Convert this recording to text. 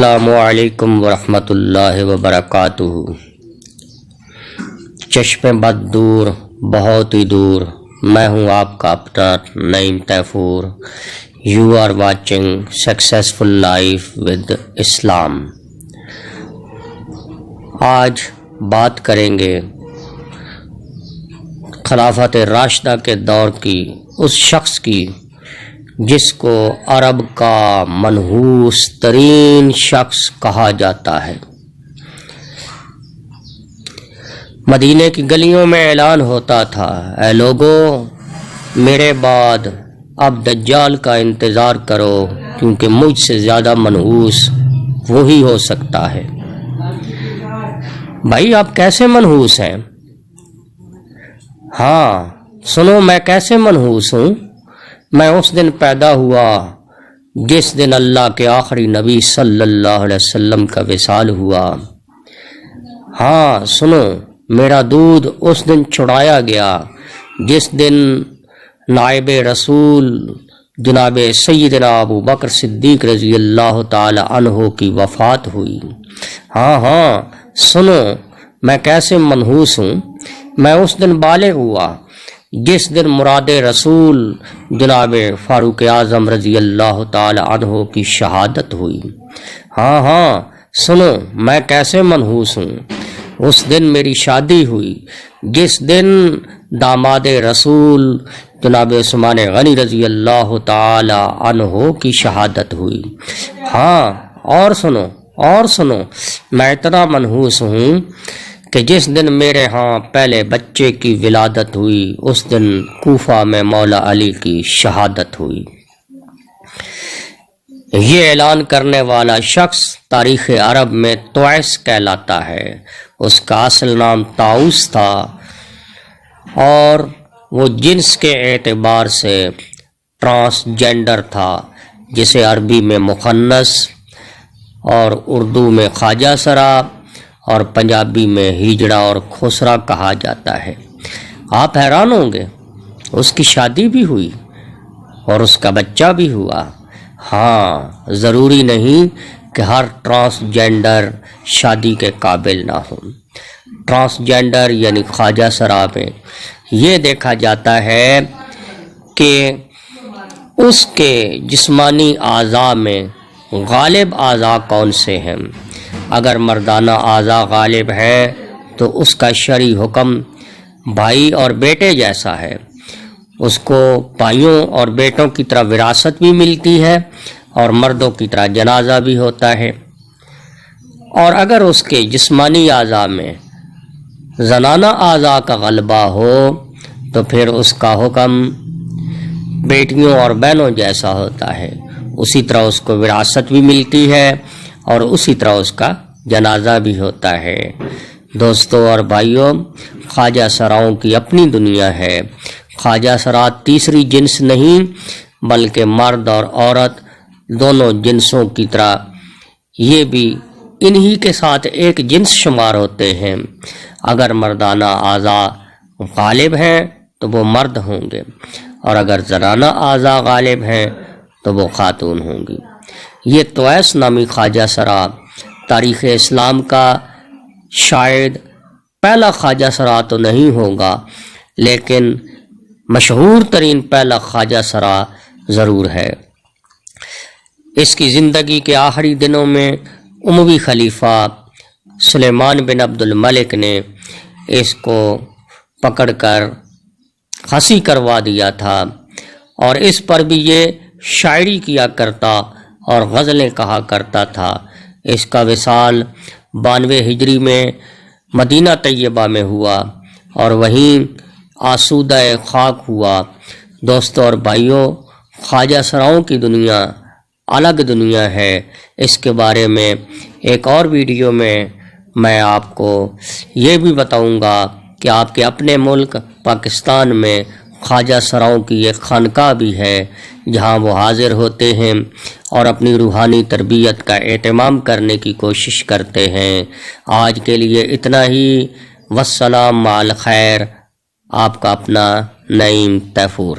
السلام علیکم ورحمۃ اللہ وبرکاتہ۔ چشم بد دور بہت ہی دور، میں ہوں آپ کا اپنا Naeem Taifoor. You are watching successful life with Islam. آج بات کریں گے خلافت راشدہ کے دور کی اس شخص کی جس کو عرب کا منحوس ترین شخص کہا جاتا ہے۔ مدینے کی گلیوں میں اعلان ہوتا تھا، اے لوگو میرے بعد اب دجال کا انتظار کرو، کیونکہ مجھ سے زیادہ منحوس وہی ہو سکتا ہے۔ بھائی آپ کیسے منحوس ہیں؟ ہاں سنو، میں کیسے منحوس ہوں۔ میں اس دن پیدا ہوا جس دن اللہ کے آخری نبی صلی اللہ علیہ وسلم کا وصال ہوا۔ ہاں سنو، میرا دودھ اس دن چھڑایا گیا جس دن نائب رسول جناب سیدنا ابو بکر صدیق رضی اللہ تعالی عنہ کی وفات ہوئی۔ ہاں سنو، میں کیسے منحوس ہوں۔ میں اس دن بالغ ہوا جس دن مراد رسول جناب فاروق اعظم رضی اللہ تعالی عنہ کی شہادت ہوئی۔ ہاں سنو، میں کیسے منحوس ہوں۔ اس دن میری شادی ہوئی جس دن داماد رسول جناب عثمان غنی رضی اللہ تعالی عنہ کی شہادت ہوئی۔ ہاں اور سنو، میں اتنا منحوس ہوں کہ جس دن میرے ہاں پہلے بچے کی ولادت ہوئی اس دن کوفہ میں مولا علی کی شہادت ہوئی۔ یہ اعلان کرنے والا شخص تاریخ عرب میں طویس کہلاتا ہے۔ اس کا اصل نام طاؤس تھا اور وہ جنس کے اعتبار سے ٹرانسجینڈر تھا، جسے عربی میں مخنث اور اردو میں خواجہ سرا اور پنجابی میں ہیجڑا اور کھسرا کہا جاتا ہے۔ آپ حیران ہوں گے، اس کی شادی بھی ہوئی اور اس کا بچہ بھی ہوا۔ ہاں، ضروری نہیں کہ ہر ٹرانسجینڈر شادی کے قابل نہ ہو۔ ٹرانسجینڈر یعنی خواجہ سرا میں یہ دیکھا جاتا ہے کہ اس کے جسمانی اعضاء میں غالب اعضاء کون سے ہیں۔ اگر مردانہ اعضاء غالب ہے تو اس کا شرعی حکم بھائی اور بیٹے جیسا ہے، اس کو بھائیوں اور بیٹوں کی طرح وراثت بھی ملتی ہے اور مردوں کی طرح جنازہ بھی ہوتا ہے۔ اور اگر اس کے جسمانی اعضاء میں زنانہ اعضاء کا غلبہ ہو تو پھر اس کا حکم بیٹیوں اور بہنوں جیسا ہوتا ہے، اسی طرح اس کو وراثت بھی ملتی ہے اور اسی طرح اس کا جنازہ بھی ہوتا ہے۔ دوستو اور بھائیوں، خواجہ سراؤں کی اپنی دنیا ہے۔ خواجہ سرا تیسری جنس نہیں بلکہ مرد اور عورت دونوں جنسوں کی طرح یہ بھی انہی کے ساتھ ایک جنس شمار ہوتے ہیں۔ اگر مردانہ اعضاء غالب ہیں تو وہ مرد ہوں گے اور اگر زنانہ اعضاء غالب ہیں تو وہ خاتون ہوں گی۔ یہ طویس نامی خواجہ سرا تاریخ اسلام کا شاید پہلا خواجہ سرا تو نہیں ہوگا، لیکن مشہور ترین پہلا خواجہ سرا ضرور ہے۔ اس کی زندگی کے آخری دنوں میں اموی خلیفہ سلیمان بن عبد الملک نے اس کو پکڑ کر پھانسی کروا دیا تھا اور اس پر بھی یہ شاعری کیا کرتا اور غزلیں کہا کرتا تھا۔ اس کا وصال 92 ہجری میں مدینہ طیبہ میں ہوا اور وہیں آسودہ خاک ہوا۔ دوستوں اور بھائیوں، خواجہ سراؤں کی دنیا الگ دنیا ہے۔ اس کے بارے میں ایک اور ویڈیو میں آپ کو یہ بھی بتاؤں گا کہ آپ کے اپنے ملک پاکستان میں خواجہ سراؤں کی ایک خانقاہ بھی ہے جہاں وہ حاضر ہوتے ہیں اور اپنی روحانی تربیت کا اہتمام کرنے کی کوشش کرتے ہیں۔ آج کے لیے اتنا ہی۔ والسلام علی خیر، آپ کا اپنا نعیم تیفور۔